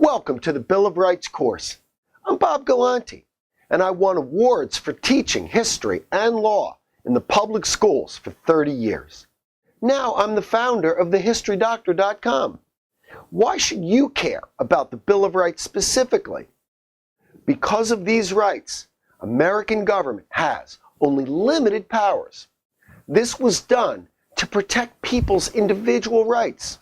Welcome to the Bill of Rights course. I'm Bob Galante, and I won awards for teaching history and law in the public schools for 30 years. Now I'm the founder of thehistorydoctor.com. Why should you care about the Bill of Rights specifically? Because of these rights, American government has only limited powers. This was done to protect people's individual rights.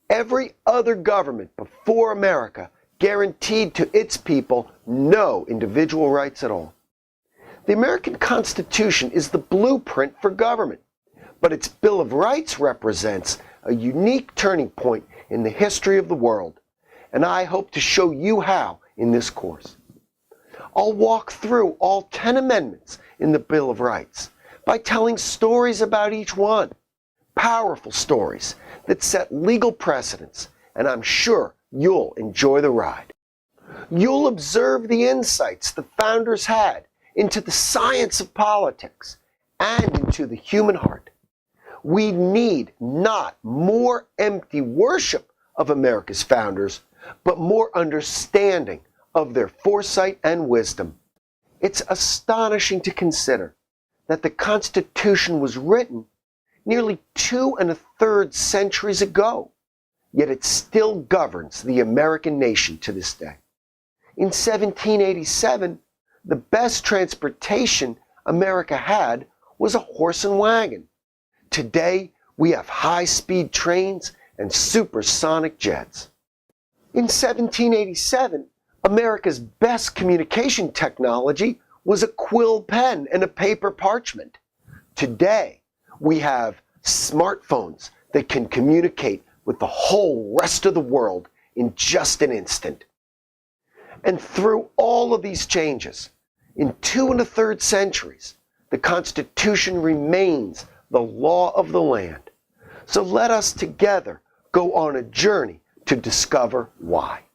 Every other government before America guaranteed to its people no individual rights at all. The American Constitution is the blueprint for government, but its Bill of Rights represents a unique turning point in the history of the world, and I hope to show you how in this course. I'll walk through all 10 amendments in the Bill of Rights by telling stories about each one, powerful stories that set legal precedents, and I'm sure you'll enjoy the ride. You'll observe the insights the founders had into the science of politics and into the human heart. We need not more empty worship of America's founders, but more understanding of their foresight and wisdom. It's astonishing to consider that the Constitution was written nearly 2 1/3 centuries ago, yet it still governs the American nation to this day. In 1787, the best transportation America had was a horse and wagon. Today, we have high-speed trains and supersonic jets. In 1787, America's best communication technology was a quill pen and a paper parchment. Today, we have smartphones that can communicate with the whole rest of the world in just an instant. And through all of these changes, in 2 1/3 centuries, the Constitution remains the law of the land. So let us together go on a journey to discover why.